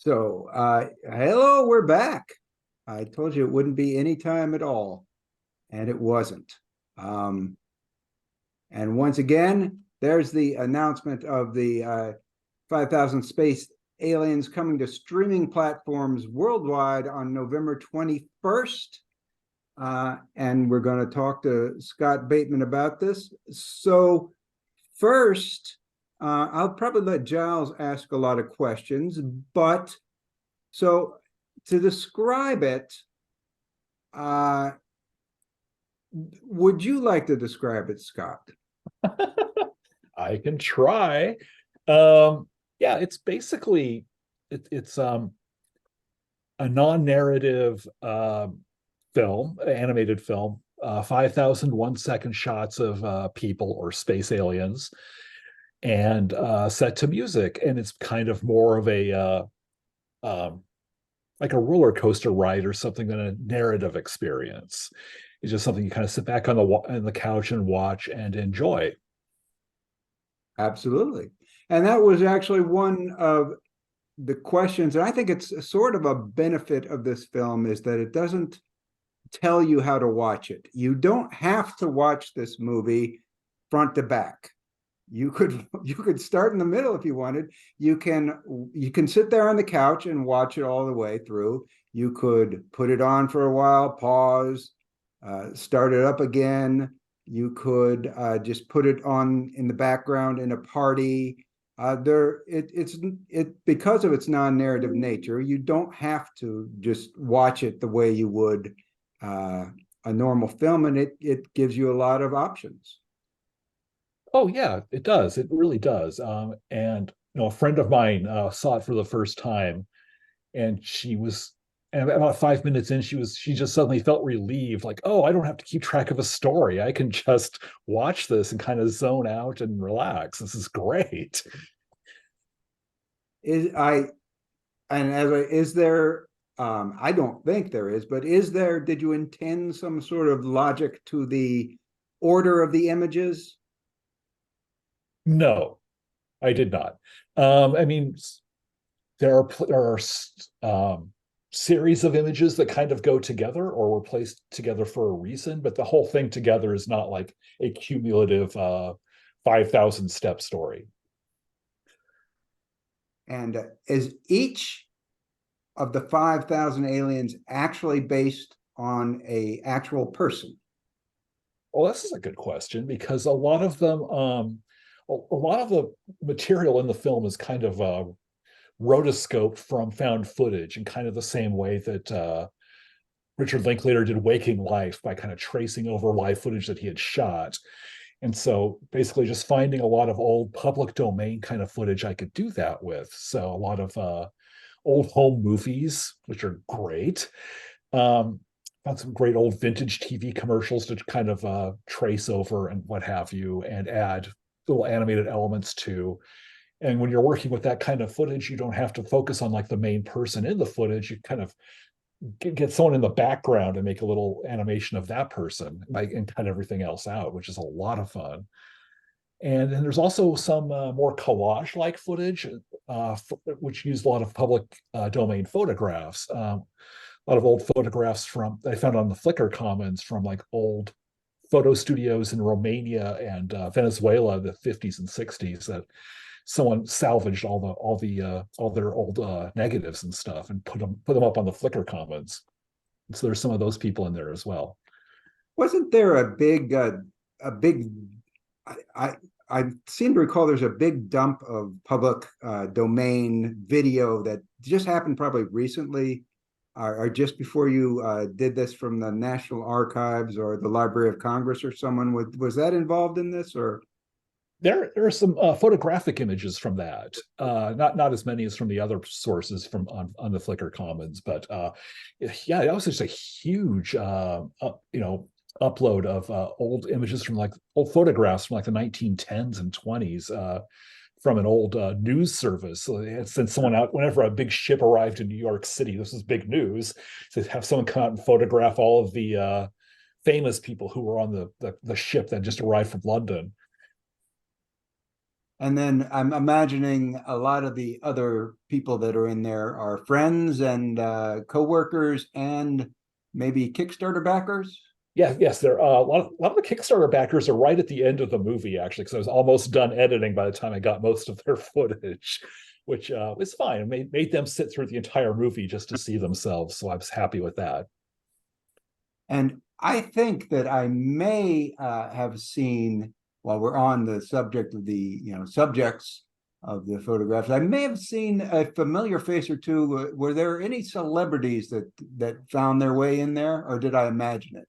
Hello, we're back. I told you it wouldn't be any time at all, and it wasn't. Um, and once again, there's the announcement of the 5,000 Space Aliens coming to streaming platforms worldwide on November 21st. And we're going to talk to Scott Bateman about this. So, first, I'll probably let Giles ask a lot of questions, but so to describe it, would you like to describe it, Scott? I can try. Yeah, it's basically it's a non-narrative animated film, 5,001 second shots of people or space aliens, and set to music, and it's kind of more of a like a roller coaster ride or something than a narrative experience. It's just something you kind of sit back on the couch and watch and enjoy. Absolutely. And that was actually one of the questions, and I think it's sort of a benefit of this film is that it doesn't tell you how to watch it. You don't have to watch this movie front to back. You could start in the middle if you wanted. You can sit there on the couch and watch it all the way through. You could put it on for a while, pause, start it up again. You could just put it on in the background in a party. It's because of its non-narrative nature. You don't have to just watch it the way you would a normal film, and it gives you a lot of options. Oh yeah, it does. It really does. And a friend of mine saw it for the first time, and and about 5 minutes in, she just suddenly felt relieved, like, oh, I don't have to keep track of a story. I can just watch this and kind of zone out and relax. This is great. Is I and as I, is there? I don't think there is, but is there? Did you intend some sort of logic to the order of the images? No, I did not. I mean, there are series of images that kind of go together or were placed together for a reason, but the whole thing together is not like a cumulative 5,000 step story. And is each of the 5,000 aliens actually based on a actual person? Well, this is a good question because a lot of the material in the film is kind of rotoscoped from found footage in kind of the same way that Richard Linklater did Waking Life by kind of tracing over live footage that he had shot. And so basically just finding a lot of old public domain kind of footage I could do that with. So a lot of old home movies, which are great. Found some great old vintage TV commercials to kind of trace over and what have you, and add little animated elements to. And when you're working with that kind of footage, you don't have to focus on like the main person in the footage. You kind of get someone in the background and make a little animation of that person, like, and cut everything else out, which is a lot of fun. And then there's also some more collage-like footage, which used a lot of public domain photographs. A lot of old photographs from I found on the Flickr Commons from like old photo studios in Romania and Venezuela, the 50s and 60s, that someone salvaged all their old negatives and stuff and put them up on the Flickr Commons. So there's some of those people in there as well. Wasn't there a big I I seem to recall there's a big dump of public domain video that just happened probably recently or just before you did this from the National Archives or the Library of Congress or someone. Was that involved in this or? There are some photographic images from that. Not as many as from the other sources from on the Flickr Commons, but yeah, that was just a huge upload of old images from like old photographs from like the 1910s and 20s, from an old news service. So they had sent someone out whenever a big ship arrived in New York City. This was big news to have someone come out and photograph all of the famous people who were on the ship that just arrived from London. And then I'm imagining a lot of the other people that are in there are friends and coworkers and maybe Kickstarter backers. Yes, there a lot of the Kickstarter backers are right at the end of the movie, actually, because I was almost done editing by the time I got most of their footage, which was fine. It made them sit through the entire movie just to see themselves. So I was happy with that. And I think that I may have seen, while we're on the subject of the subjects of the photographs, I may have seen a familiar face or two. Were there any celebrities that found their way in there, or did I imagine it?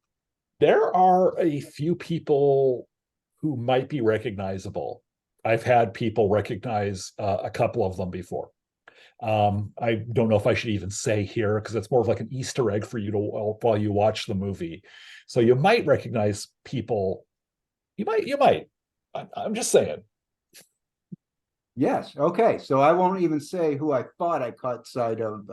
There are a few people who might be recognizable. I've had people recognize a couple of them before. I don't know if I should even say here because it's more of like an Easter egg for you to while you watch the movie. So you might recognize people. You might. I'm just saying. Yes. Okay. So I won't even say who I thought I caught sight of.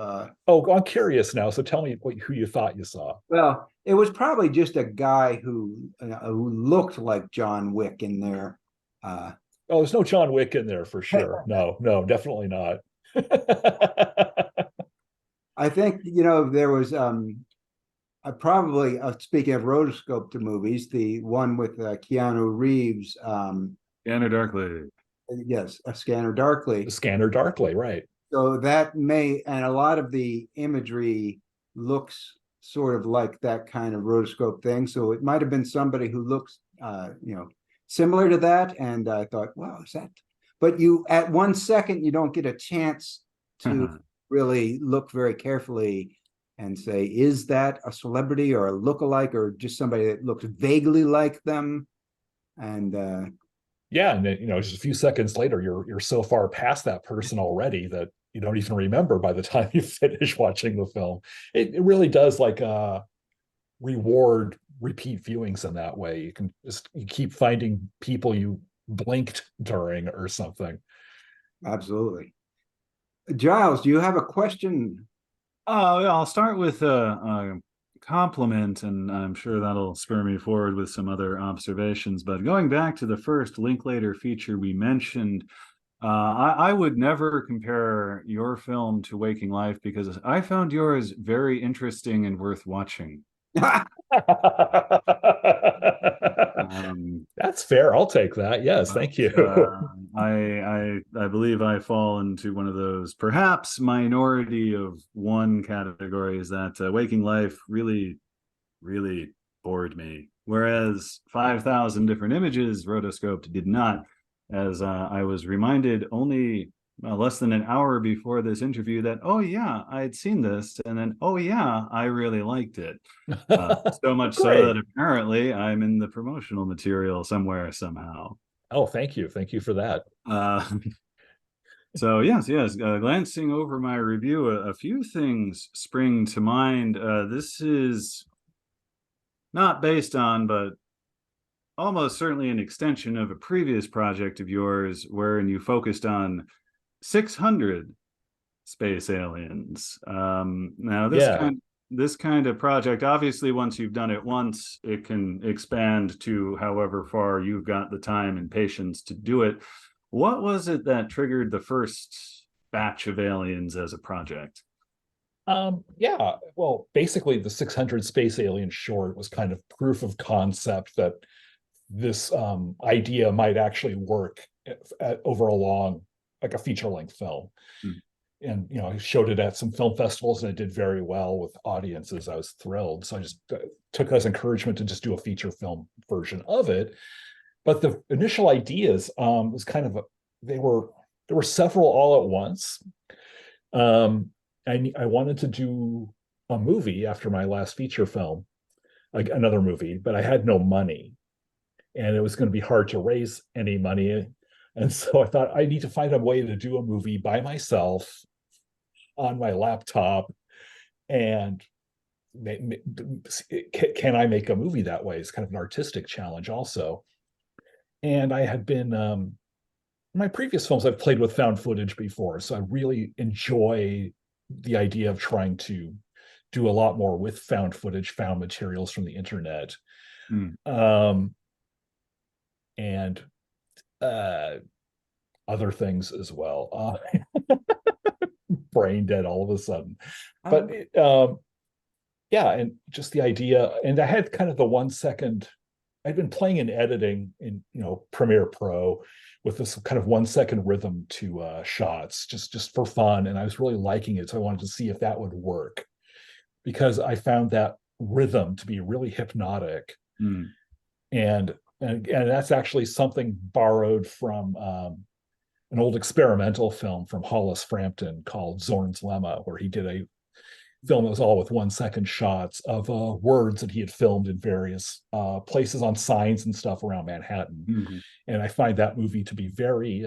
Oh, I'm curious now. So tell me who you thought you saw. Well, it was probably just a guy who looked like John Wick in there. Uh, Oh, there's no John Wick in there for sure. No, no, definitely not. I think there was probably speaking of rotoscoped movies, the one with Keanu Reeves. Scanner Darkly. Yes, A Scanner Darkly. Scanner Darkly, right? So that may, and a lot of the imagery looks sort of like that kind of rotoscope thing. So it might have been somebody who looks, similar to that. And I thought, wow, is that? But you, at 1 second, you don't get a chance to really look very carefully and say, is that a celebrity or a lookalike or just somebody that looks vaguely like them? And Yeah, and just a few seconds later, you're so far past that person already that you don't even remember by the time you finish watching the film. It really does like reward repeat viewings in that way. You keep finding people you blinked during or something. absolutely. Giles, do you have a question? Yeah, I'll start with a compliment, and I'm sure that'll spur me forward with some other observations. But going back to the first Linklater feature we mentioned, I would never compare your film to Waking Life because I found yours very interesting and worth watching. That's fair. I'll take that. Yes, thank you. I believe I fall into one of those perhaps minority of one categories that Waking Life really, really bored me. Whereas 5,000 different images rotoscoped did not, as I was reminded only less than an hour before this interview that, oh yeah, I'd seen this. And then, oh yeah, I really liked it. So much so that apparently I'm in the promotional material somewhere, somehow. Oh, thank you. Thank you for that. So yes, glancing over my review, a few things spring to mind. This is not based on, but almost certainly an extension of a previous project of yours wherein you focused on 600 space aliens. Now this kind of project, obviously once you've done it once, it can expand to however far you've got the time and patience to do it. What was it that triggered the first batch of aliens as a project? Yeah, well, basically the 600 space alien short was kind of proof of concept that this idea might actually work over a long, like a feature-length film. And I showed it at some film festivals and it did very well with audiences. I was thrilled. So I just took as encouragement to just do a feature film version of it. But the initial ideas was kind of there were several all at once. I wanted to do a movie after my last feature film, like another movie, but I had no money and it was going to be hard to raise any money. And so I thought I need to find a way to do a movie by myself on my laptop. And can I make a movie that way? It's kind of an artistic challenge also. And I had been, my previous films, I've played with found footage before. So I really enjoy the idea of trying to do a lot more with found footage, found materials from the internet. And other things as well. Brain dead all of a sudden. But yeah, and just the idea, and I had kind of the 1 second. I'd been playing and editing in Premiere Pro with this kind of 1 second rhythm to shots, just for fun, and I was really liking it. So I wanted to see if that would work because I found that rhythm to be really hypnotic, Mm. and that's actually something borrowed from an old experimental film from Hollis Frampton called Zorn's Lemma, where he did a film that was all with 1 second shots of words that he had filmed in various places on signs and stuff around Manhattan. Mm-hmm. And I find that movie to be very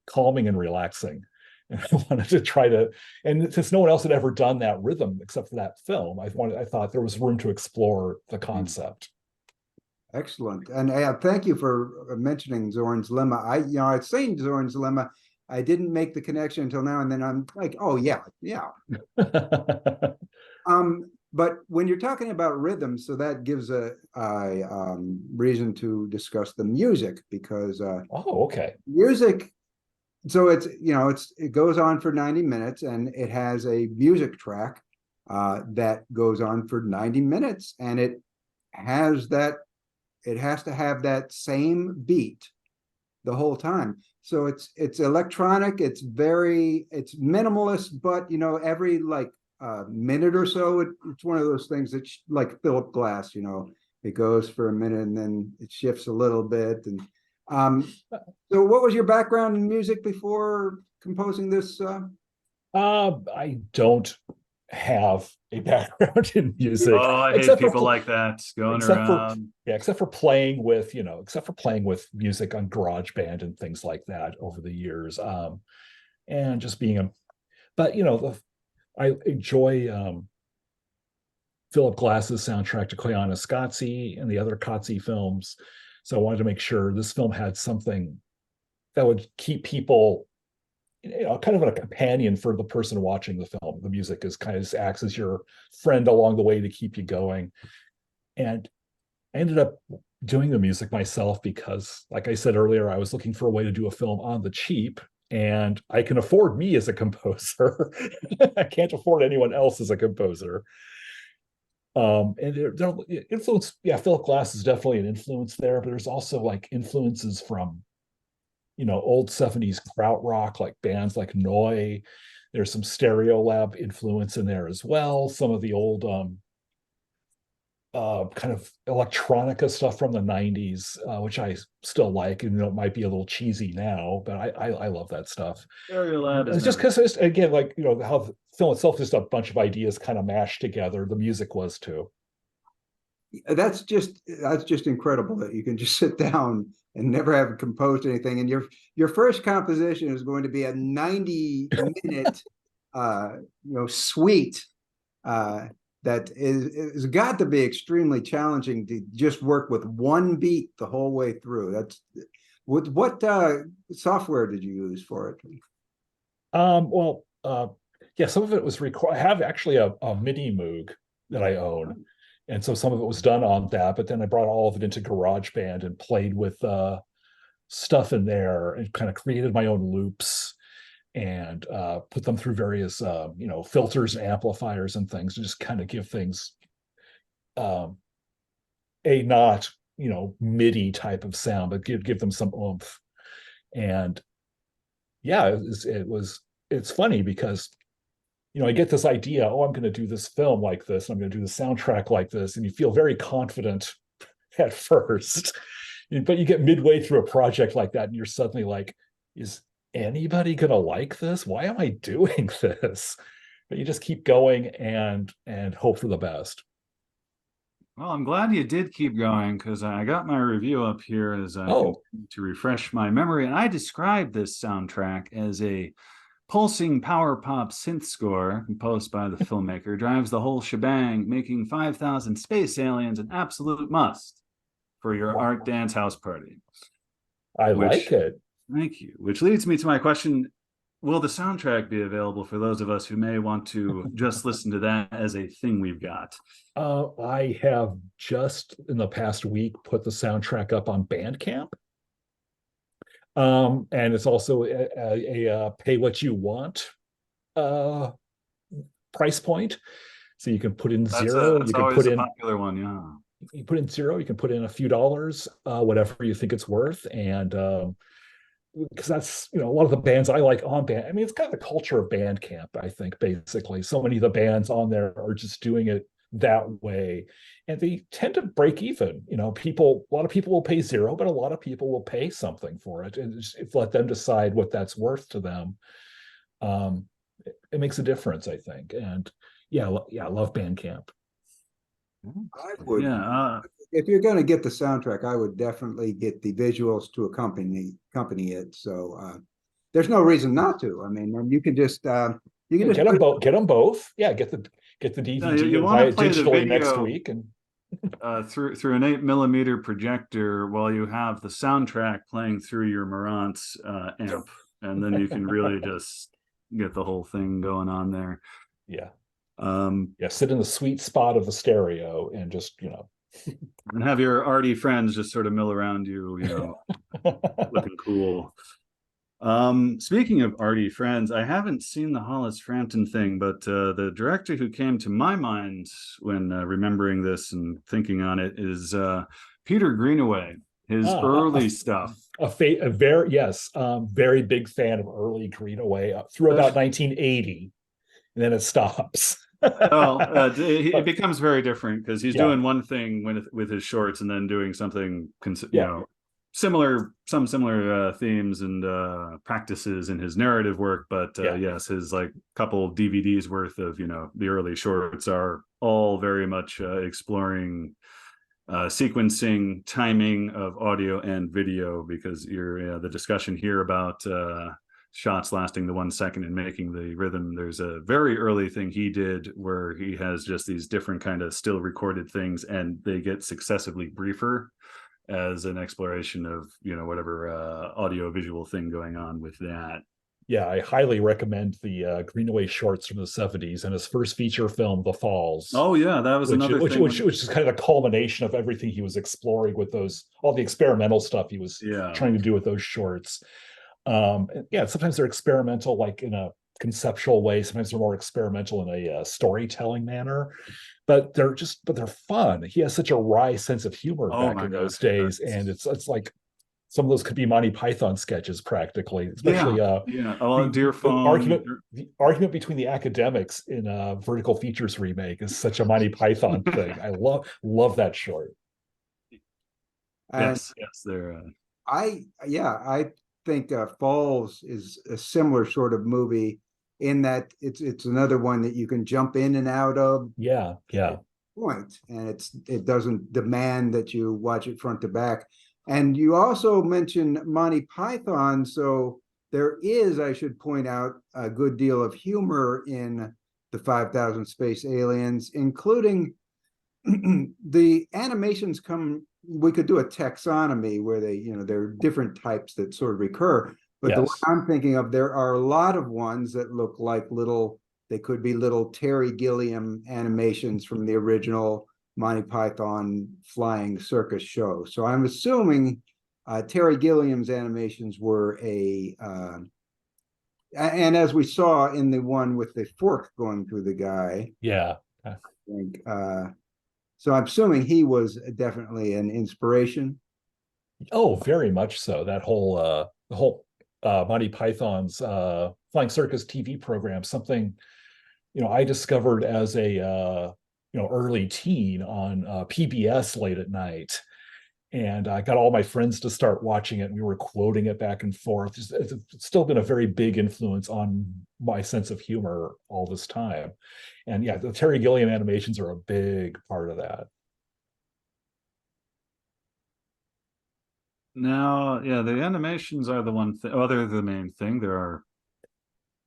calming and relaxing. And I wanted to try to, and since no one else had ever done that rhythm except for that film, I thought there was room to explore the concept. Excellent. And thank you for mentioning Zorn's Lemma. I'd seen Zorn's Lemma. I didn't make the connection until now, and then I'm like, oh yeah. But when you're talking about rhythm, so that gives a reason to discuss the music, because Oh, okay. music. So it goes on for 90 minutes, and it has a music track that goes on for 90 minutes, and it has to have that same beat the whole time. So it's electronic, it's minimalist, but every minute or so, it's one of those things that like Philip Glass, it goes for a minute and then it shifts a little bit. And so what was your background in music before composing this? I don't have a background in music. Oh, I hate people like that going around. Except for playing with music on GarageBand and things like that over the years. And just being I enjoy Philip Glass's soundtrack to Koyaanisqatsi and the other Qatsi films. So I wanted to make sure this film had something that would keep people, kind of a companion for the person watching the film. The music is kind of acts as your friend along the way to keep you going. And I ended up doing the music myself because, like I said earlier, I was looking for a way to do a film on the cheap, and I can afford me as a composer. I can't afford anyone else as a composer. And influence, Philip Glass is definitely an influence there, but there's also influences from old 70s krautrock, like bands like Noi. There's some Stereolab influence in there as well. Some of the old kind of electronica stuff from the 90s, which I still like, and it might be a little cheesy now, but I love that stuff. It's just because it's, again, how the film itself is just a bunch of ideas kind of mashed together. The music was too. That's just incredible that you can just sit down and never have composed anything, and your first composition is going to be a 90-minute suite that is got to be extremely challenging to just work with one beat the whole way through. That's what software did you use for it? Some of it was I have actually a MIDI Moog that I own. And so some of it was done on that, but then I brought all of it into GarageBand and played with stuff in there and kind of created my own loops and put them through various, filters and amplifiers and things to just kind of give things a not, MIDI type of sound, but give them some oomph. And yeah, it's funny because I get this idea, I'm going to do this film like this, I'm going to do the soundtrack like this, and you feel very confident at first, but you get midway through a project like that, and you're suddenly like, is anybody going to like this? Why am I doing this? But you just keep going and hope for the best. Well, I'm glad you did keep going, because I got my review up here as I continue to refresh my memory, and I described this soundtrack as a pulsing power pop synth score composed by the filmmaker, drives the whole shebang, making 5,000 space aliens an absolute must for your art dance house party. Like it. Thank you. Which leads me to my question: will the soundtrack be available for those of us who may want to just listen to that as a thing we've got? I have just in the past week put the soundtrack up on Bandcamp. And it's also a pay what you want uh, price point. So you can put in zero, That's you can always put a in popular one. Yeah. you put in zero, you can put in a few dollars, whatever you think it's worth. And because that's, a lot of the bands I like on band. I mean, it's kind of the culture of Bandcamp, I think, basically. So many of the bands on there are just doing it that way. And they tend to break even. A lot of people will pay zero, but a lot of people will pay something for it. And just let them decide what that's worth to them. It makes a difference, I think. And I love Bandcamp. I would, Yeah. if you're going to get the soundtrack, I would definitely get the visuals to accompany it. So there's no reason not to. I mean, and you can just Get them both. Get them both. Yeah, get the No, DVD you and want buy to it play the digitally next video week. And through an 8 millimeter projector while you have the soundtrack playing through your Marantz amp, and then you can really just get the whole thing going on there. yeah, Um, sit in the sweet spot of the stereo and just and have your arty friends just sort of mill around you, looking cool. Speaking of arty friends, I haven't seen the Hollis Frampton thing, but the director who came to my mind when remembering this and thinking on it is Peter Greenaway. His early stuff, a very very big fan of early Greenaway through about 1980, and then it stops. well, it But becomes very different because he's yeah, doing one thing with his shorts and then doing something, yeah, some similar themes and practices in his narrative work. But yeah, yes, his like couple DVDs worth of the early shorts are all very much exploring sequencing, timing of audio and video, because the discussion here about shots lasting the 1 second and making the rhythm. There's a very early thing he did where he has just these different kind of still recorded things, and they get successively briefer as an exploration of whatever audio visual thing going on with that. yeah. I highly recommend the Greenaway shorts from the '70s and his first feature film, The Falls. Oh yeah, that was another thing. Which is kind of the culmination of everything he was exploring with all the experimental stuff he was Yeah. trying to do with those shorts. Sometimes they're experimental, like in a conceptual way. Sometimes they're more experimental in a storytelling manner, but they're fun. He has such a wry sense of humor Oh back my in those gosh, days, and it's like some of those could be Monty Python sketches practically, yeah, especially yeah. Oh, the, dear the phone. argument between the academics in a Vertical Features remake is such a Monty Python thing. I love that short. and Yes, they're I think Falls is a similar sort of movie in that it's another one that you can jump in and out of Yeah, yeah, point, and it doesn't demand that you watch it front to back. And you also mentioned Monty Python, so there is, I should point out, a good deal of humor in the 5,000 Space Aliens, including the animations come. We could do a taxonomy where there are different types that sort of recur, but the one yes. I'm thinking of, there are a lot of ones that look like they could be little Terry Gilliam animations from the original Monty Python flying circus show. So I'm assuming Terry Gilliam's animations were and as we saw in the one with the fork going through the guy, Yeah. I think, so I'm assuming he was definitely an inspiration. Oh, very much so. That whole the whole Monty Python's Flying Circus TV program, something I discovered as a early teen on PBS late at night, and I got all my friends to start watching it, and we were quoting it back and forth. It's still been a very big influence on my sense of humor all this time. And yeah, the Terry Gilliam animations are a big part of that. now, yeah, the animations are the one thing. Oh, they're the main thing. There are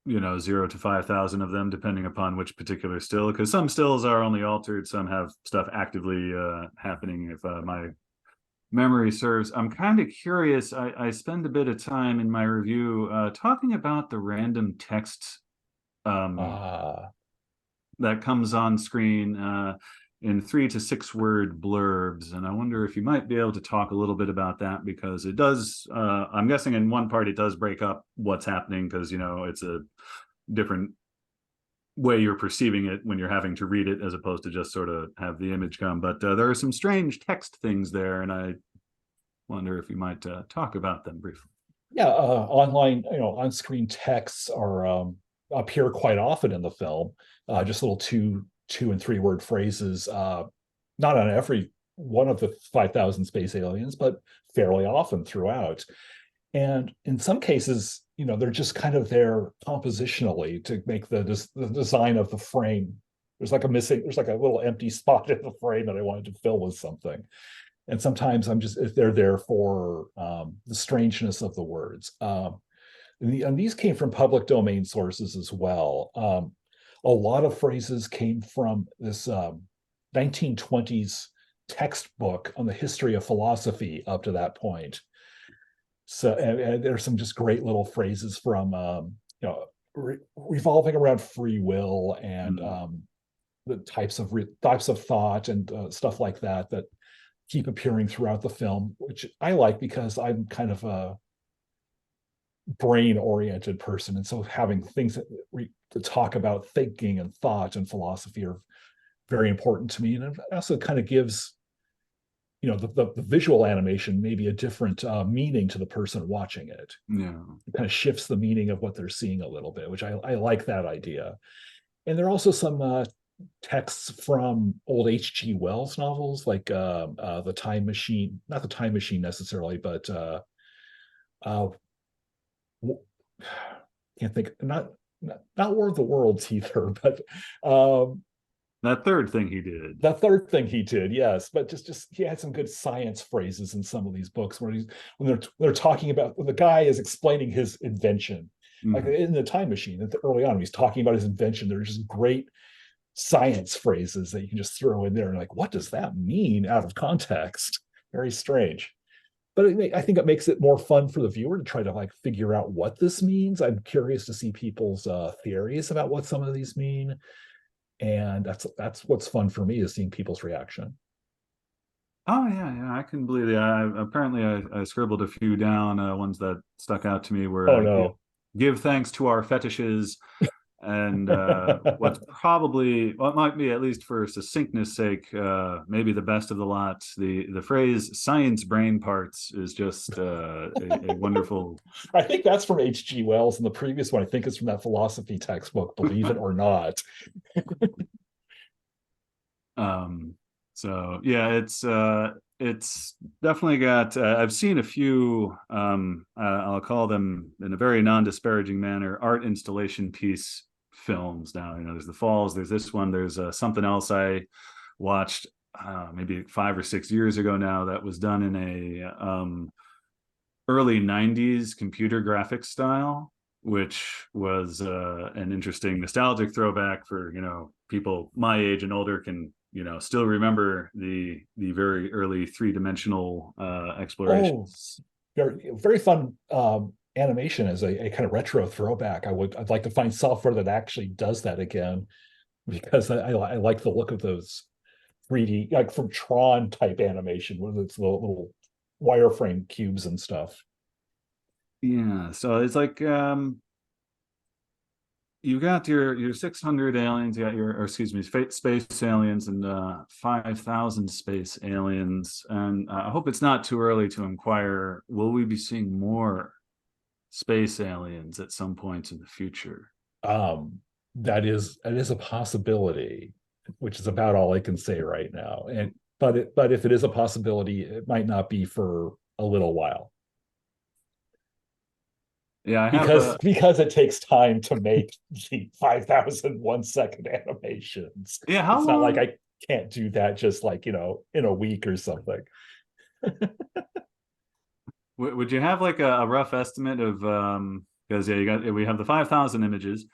0 to 5,000 of them, depending upon which particular still, because some stills are only altered, some have stuff actively happening, if my memory serves. I'm kind of curious. I spend a bit of time in my review talking about the random text Ah, that comes on screen. in 3 to 6 word blurbs, and I wonder if you might be able to talk a little bit about that, because it does, I'm guessing in one part it does break up what's happening, because it's a different way you're perceiving it when you're having to read it as opposed to just sort of have the image come. But there are some strange text things there, and I wonder if you might talk about them briefly. Yeah, online, on-screen texts are appear quite often in the film. Just little two and 3 word phrases, not on every one of the 5,000 space aliens, but fairly often throughout. And in some cases, they're just kind of there compositionally to make the design of the frame. There's like a little empty spot in the frame that I wanted to fill with something. And sometimes if they're there for the strangeness of the words. And these came from public domain sources as well. A lot of phrases came from this 1920s textbook on the history of philosophy up to that point. So, and there's some just great little phrases from, revolving around free will and the types of thought and stuff like that keep appearing throughout the film, which I like because I'm kind of a brain-oriented person, and so having things to talk about thinking and thought and philosophy are very important to me. And it also kind of gives the visual animation maybe a different meaning to the person watching it. Yeah, it kind of shifts the meaning of what they're seeing a little bit, which I like that idea. And there are also some texts from old H.G. Wells novels, like the Time Machine, not the Time Machine necessarily, but can't think, not War of the Worlds either, but that third thing he did. The third thing he did, yes, but just he had some good science phrases in some of these books when they're talking about, when the guy is explaining his invention, like in the Time Machine, early on, he's talking about his invention. There's just great science phrases that you can just throw in there and like, what does that mean out of context? Very strange. But I think it makes it more fun for the viewer to try to like figure out what this means. I'm curious to see people's theories about what some of these mean. And that's what's fun for me, is seeing people's reaction. Oh yeah, I can believe it. I scribbled a few down. Ones that stuck out to me were, oh no, give thanks to our fetishes, and what's probably, well, it might be, at least for succinctness sake, maybe the best of the lot. The phrase "science brain parts" is just a wonderful. I think that's from H.G. Wells, and the previous one I think is from that philosophy textbook, Believe It or Not. So yeah, it's definitely got, I've seen a few, I'll call them, in a very non-disparaging manner, art installation piece films. Now, there's The Falls, there's this one, there's something else I watched maybe 5 or 6 years ago now, that was done in a early 90s computer graphics style, which was an interesting nostalgic throwback for people my age and older, can still remember the very early 3-dimensional explorations. Very, very fun animation as a kind of retro throwback. I'd like to find software that actually does that again, because I like the look of those 3D, like from Tron type animation, with its little wireframe cubes and stuff. Yeah, so it's like, you got your 600 aliens, you got space aliens, and 5,000 space aliens. And I hope it's not too early to inquire, will we be seeing more space aliens at some point in the future? That is a possibility, which is about all I can say right now. But if it is a possibility, it might not be for a little while. Yeah, because it takes time to make the 5,000 1-second animations. Yeah, how it's long? Not like I can't do that just like in a week or something. Would you have like a rough estimate of, because we have the 5,000 images.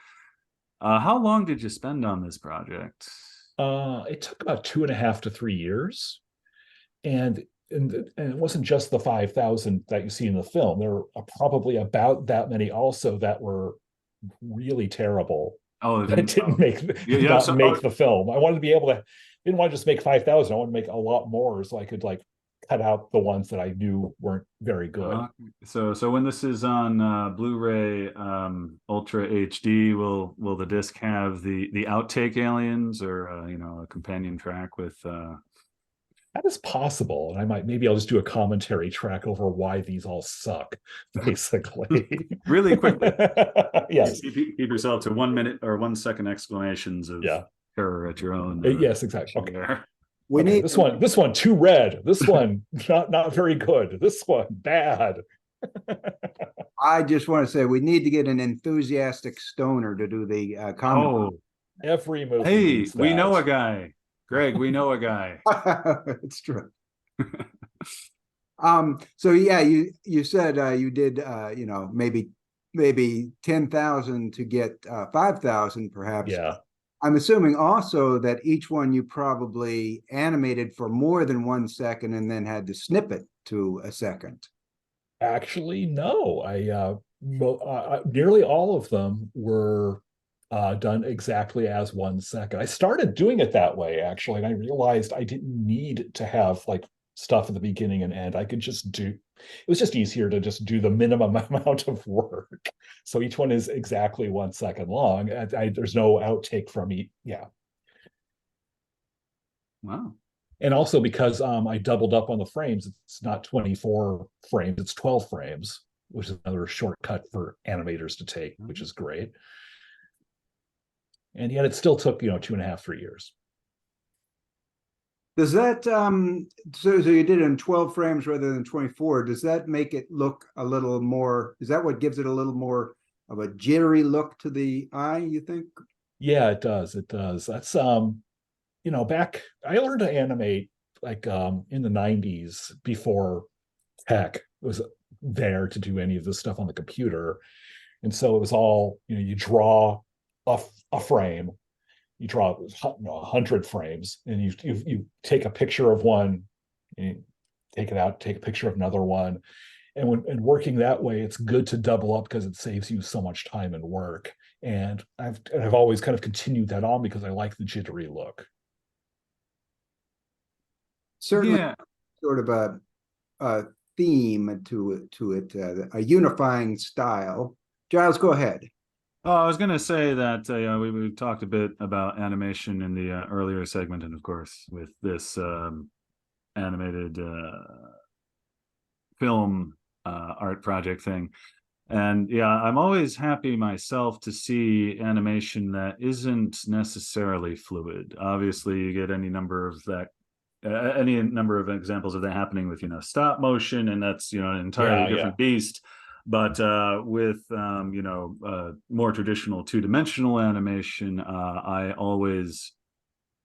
How long did you spend on this project? It took about 2.5 to 3 years, and it wasn't just the 5,000 that you see in the film. There were probably about that many also that were really terrible. Oh, that didn't make make the film. I wanted to be able to didn't want to just make 5,000. I want to make a lot more so I could like cut out the ones that I knew weren't very good. So when this is on Blu-ray Ultra HD, will the disc have the outtake aliens, or a companion track with That is possible. And maybe I'll just do a commentary track over why these all suck, basically. really quickly? Yes. Keep yourself to 1 minute or 1 second exclamations of terror at your own. Yes, exactly. Okay. We need this one too red. This one not very good. This one bad. I just want to say we need to get an enthusiastic stoner to do the comment. Every movie. Hey, we know a guy. Greg, we know a guy. It's true. So yeah, you said you did maybe 10,000 to get 5,000 perhaps. Yeah. I'm assuming also that each one you probably animated for more than 1 second and then had to snip it to a second. Actually, no. Nearly all of them were done exactly as 1 second. I started doing it that way, actually, and I realized I didn't need to have like stuff at the beginning and end. I could just it was just easier to just do the minimum amount of work. So each one is exactly 1 second long. There's no outtake from each. Yeah. Wow. And also because I doubled up on the frames, it's not 24 frames, it's 12 frames, which is another shortcut for animators to take, which is great. And yet it still took 2.5, 3 years. Does that so you did it in 12 frames rather than 24? Does that make it look a little more? Is that what gives it a little more of a jittery look to the eye, you think? Yeah, it does. It does. That's back I learned to animate like in the 90s before tech was there to do any of this stuff on the computer. And so it was all, you draw a frame, you draw 100 frames, and you take a picture of one, and you take it out, take a picture of another one. And working that way, it's good to double up because it saves you so much time and work. And I've always kind of continued that on because I like the jittery look. Certainly, sort of a theme to it, a unifying style. Giles, go ahead. Oh, I was going to say that we talked a bit about animation in the earlier segment, and of course with this animated film art project thing. And yeah, I'm always happy myself to see animation that isn't necessarily fluid. Obviously, you get any number of examples of that happening with stop motion, and that's an entirely different beast. But with more traditional two-dimensional animation, I always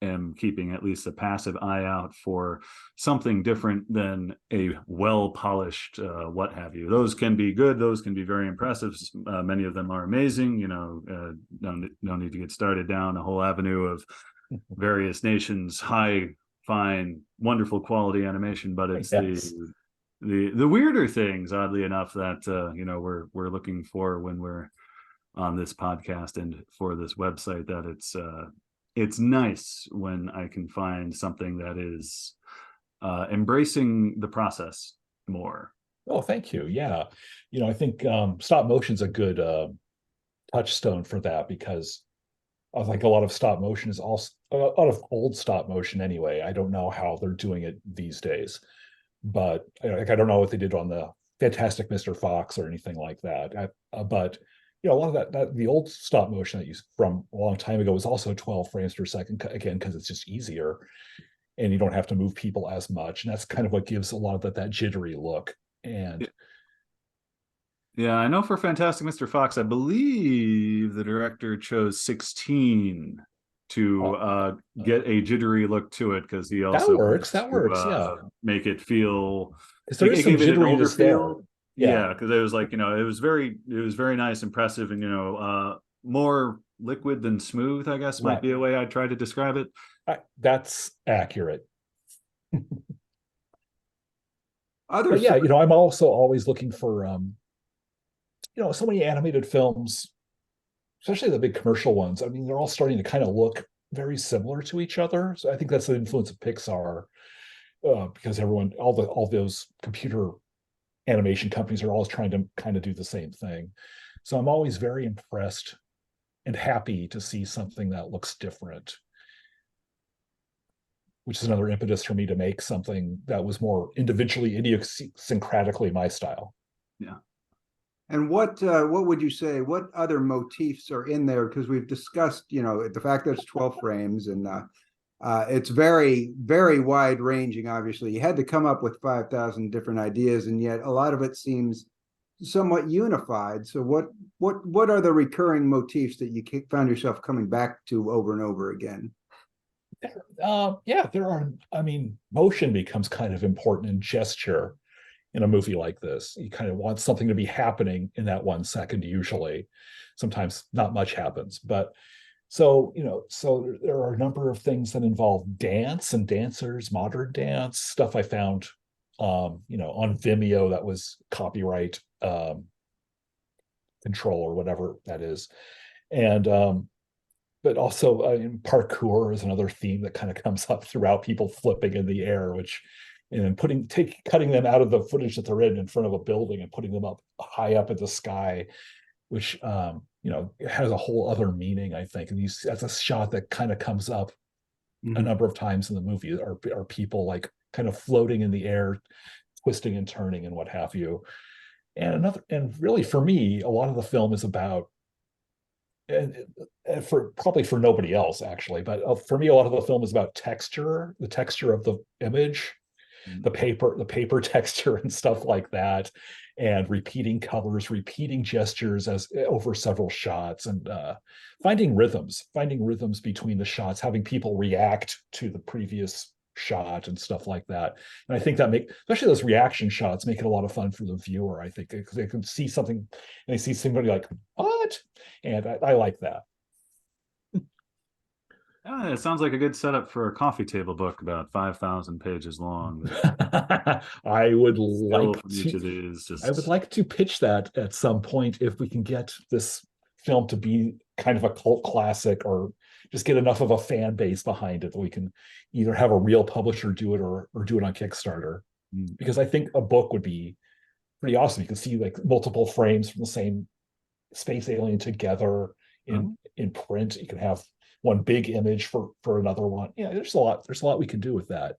am keeping at least a passive eye out for something different than a well-polished what have you. Those can be good, those can be very impressive. Many of them are amazing. No need to get started down a whole avenue of various nations' high, fine, wonderful quality animation, but it's the weirder things, oddly enough, that we're looking for when we're on this podcast and for this website. That it's nice when I can find something that is embracing the process more. Oh, thank you. Yeah, I think stop motion's a good touchstone for that, because I think a lot of stop motion is also a lot of old stop motion anyway. I don't know how they're doing it these days, but I don't know what they did on the Fantastic Mr. Fox or anything like that. But a lot of that the old stop motion that you from a long time ago was also 12 frames per second, again, because it's just easier and you don't have to move people as much. And that's kind of what gives a lot of that jittery look. And yeah, I know for Fantastic Mr. Fox, I believe the director chose 16 to get a jittery look to it, because he also that works, yeah, make it feel, because there is some jitteriness there. Yeah, because it was like, it was very nice, impressive, and more liquid than smooth, I guess might be a way I'd try to describe it. That's accurate. But yeah, I'm also always looking for so many animated films, especially the big commercial ones. I mean, they're all starting to kind of look very similar to each other. So I think that's the influence of Pixar, because all those computer animation companies are always trying to kind of do the same thing. So I'm always very impressed and happy to see something that looks different, which is another impetus for me to make something that was more individually idiosyncratically my style. Yeah. And what would you say? What other motifs are in there? Because we've discussed, the fact that it's 12 frames and it's very, very wide ranging. Obviously, you had to come up with 5,000 different ideas, and yet a lot of it seems somewhat unified. So, what are the recurring motifs that you found yourself coming back to over and over again? Yeah, there are. I mean, motion becomes kind of important in gesture in a movie like this. You kind of want something to be happening in that 1 second, usually. Sometimes not much happens, but so there are a number of things that involve dance and dancers, modern dance stuff I found on Vimeo that was copyright control or whatever that is. And but also parkour is another theme that kind of comes up throughout, people flipping in the air, which and then cutting them out of the footage that they're in front of a building and putting them up high up in the sky, which has a whole other meaning, I think. And that's a shot that kind of comes up a number of times in the movie, are people like kind of floating in the air, twisting and turning and what have you. And really for me, a lot of the film is about, and probably for nobody else actually, but for me, a lot of the film is about texture, the texture of the image, the paper texture and stuff like that, and repeating colors, repeating gestures as over several shots, and finding rhythms between the shots, having people react to the previous shot and stuff like that. And I think that especially those reaction shots make it a lot of fun for the viewer, I think, because they can see something and they see somebody like, what? And I like that. Yeah, it sounds like a good setup for a coffee table book about 5,000 pages long. I would Still like from each to of these, I would like to pitch that at some point, if we can get this film to be kind of a cult classic, or just get enough of a fan base behind it that we can either have a real publisher do it, or do it on Kickstarter. Because I think a book would be pretty awesome. You can see like multiple frames from the same space alien together in print. You can have one big image for another one. Yeah, there's a lot we can do with that.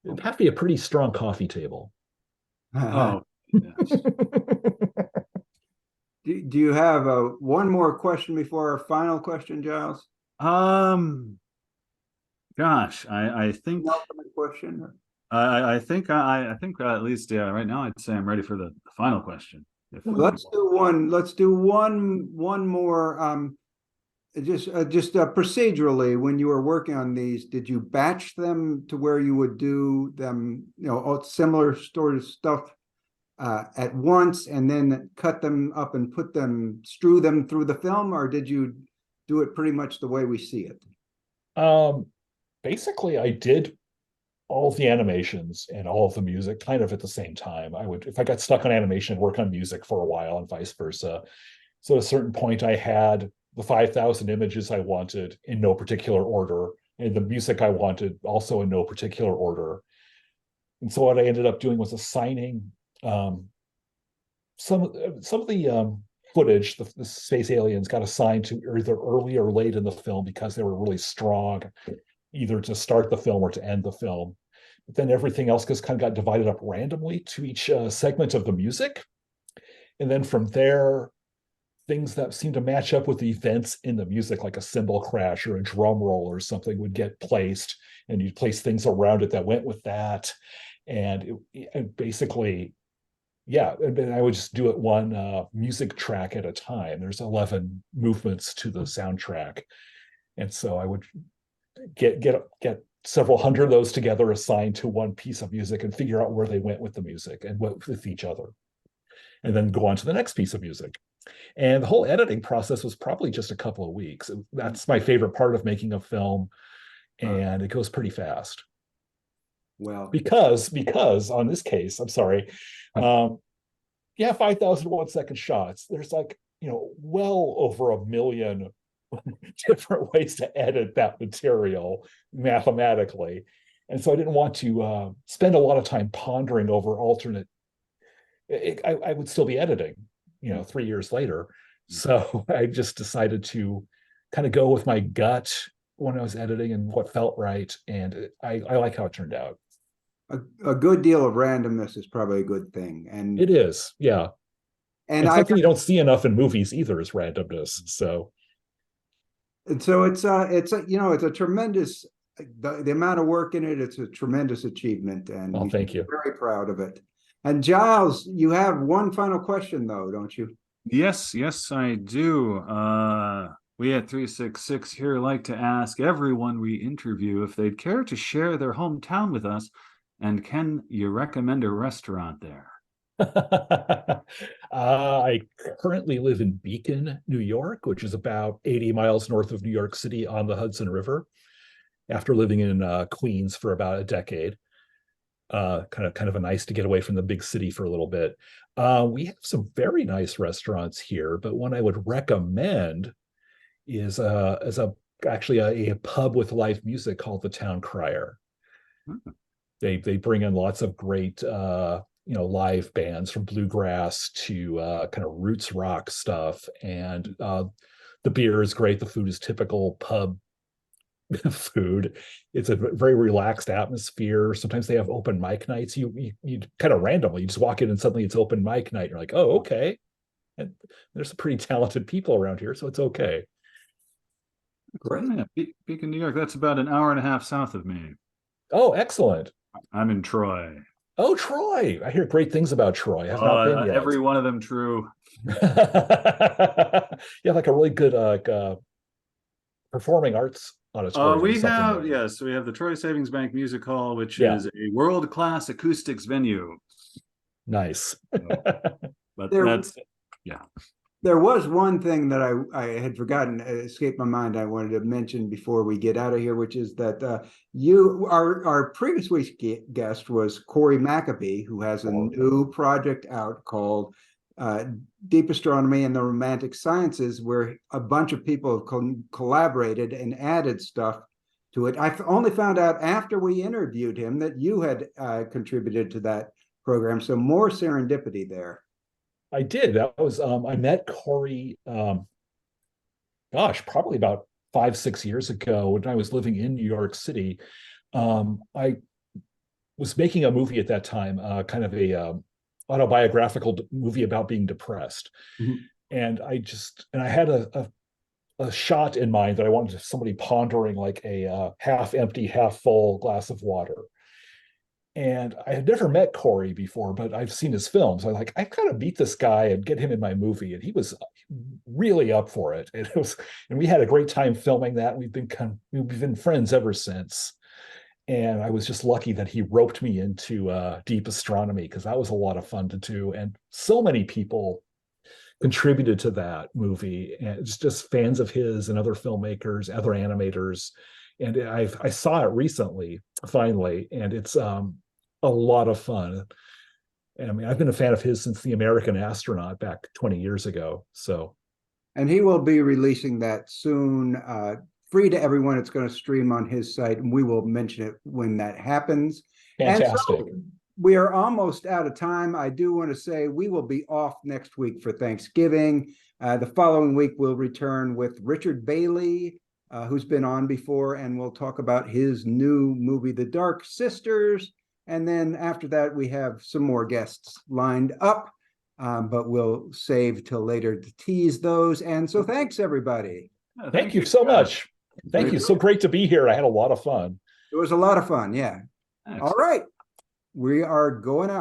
It'd have to be a pretty strong coffee table. Oh, yes. Do you have one more question before our final question, Giles? Gosh, I think question. I think at least, yeah, right now I'd say I'm ready for the final question. Let's do one. Let's do one more. Just procedurally, when you were working on these, did you batch them to where you would do them, all similar sort of stuff at once, and then cut them up and strew them through the film, or did you do it pretty much the way we see it? Basically, I did all of the animations and all of the music kind of at the same time. I would, if I got stuck on animation, work on music for a while, and vice versa. So at a certain point, I had the 5,000 images I wanted in no particular order, and the music I wanted also in no particular order. And so what I ended up doing was assigning some of the footage, the space aliens got assigned to either early or late in the film because they were really strong, either to start the film or to end the film. But then everything else just kind of got divided up randomly to each segment of the music. And then from there, things that seemed to match up with the events in the music, like a cymbal crash or a drum roll or something, would get placed, and you'd place things around it that went with that. And it basically, yeah, and then I would just do it one music track at a time. There's 11 movements to the soundtrack. And so I would get several hundred of those together, assigned to one piece of music, and figure out where they went with the music and with each other, and then go on to the next piece of music. And the whole editing process was probably just a couple of weeks. That's my favorite part of making a film, and it goes pretty fast. Well, because on this case, I'm sorry, 5,000 1 second shots. There's like, well over 1 million different ways to edit that material mathematically. And so I didn't want to spend a lot of time pondering over alternate. I would still be editing, 3 years later. So I just decided to kind of go with my gut when I was editing and what felt right. And I like how it turned out. A good deal of randomness is probably a good thing. It is, yeah. And And I something you don't see enough in movies either is randomness. So and so it's a tremendous the amount of work in it, it's a tremendous achievement, and well, you should thank be you. very proud of it. And Giles, you have one final question though, don't you? Yes, yes, I do. We at 366 here like to ask everyone we interview if they'd care to share their hometown with us, and can you recommend a restaurant there? I currently live in Beacon, New York, which is about 80 miles north of New York City on the Hudson River. After living in Queens for about a decade, kind of a nice to get away from the big city for a little bit. We have some very nice restaurants here, but one I would recommend is actually a pub with live music called the Town Crier. Hmm. They bring in lots of great live bands from bluegrass to kind of roots rock stuff, and the beer is great. The food is typical pub food. It's a very relaxed atmosphere. Sometimes they have open mic nights. You kind of randomly you just walk in and suddenly it's open mic night. You're like, oh, okay. And there's some pretty talented people around here, so it's okay. Great. Yeah, Beacon, New York. That's about an hour and a half south of me. Oh, excellent. I'm in Troy. Oh, Troy. I hear great things about Troy. I have not been yet. Every one of them true. Yeah, like a really good performing arts auditorium. We something have, there. yes, we have the Troy Savings Bank Music Hall, which Yeah. is a world-class acoustics venue. Nice. But There- that's, yeah. There was one thing that I had forgotten, escaped my mind. I wanted to mention before we get out of here, which is that our previous week's guest was Corey Maccabee, who has a new project out called Deep Astronomy and the Romantic Sciences, where a bunch of people have collaborated and added stuff to it. I only found out after we interviewed him that you had contributed to that program, so more serendipity there. I did. That was I met Corey probably about 5-6 years ago when I was living in New York City. I was making a movie at that time, kind of a autobiographical movie about being depressed. Mhm. And I had a shot in mind that I wanted somebody pondering like a half empty, half full glass of water. And I had never met Corey before, but I've seen his films. I've got to meet this guy and get him in my movie. And he was really up for it. And we had a great time filming that. We've been friends ever since. And I was just lucky that he roped me into Deep Astronomy, because that was a lot of fun to do. And so many people contributed to that movie, and it's just fans of his and other filmmakers, other animators. And I saw it recently, finally, and it's a lot of fun. And I mean, I've been a fan of his since The American Astronaut back 20 years ago. So, and he will be releasing that soon, free to everyone. It's going to stream on his site, and we will mention it when that happens. fantastic. And so we are almost out of time. I do want to say we will be off next week for Thanksgiving. The following week, we'll return with Richard Bailey, who's been on before, and we'll talk about his new movie, The Dark Sisters. And then after that, we have some more guests lined up, but we'll save till later to tease those. And so thanks, everybody. Thank you so much. Thank you. So great to be here. I had a lot of fun. It was a lot of fun. Yeah. Thanks. All right. We are going out.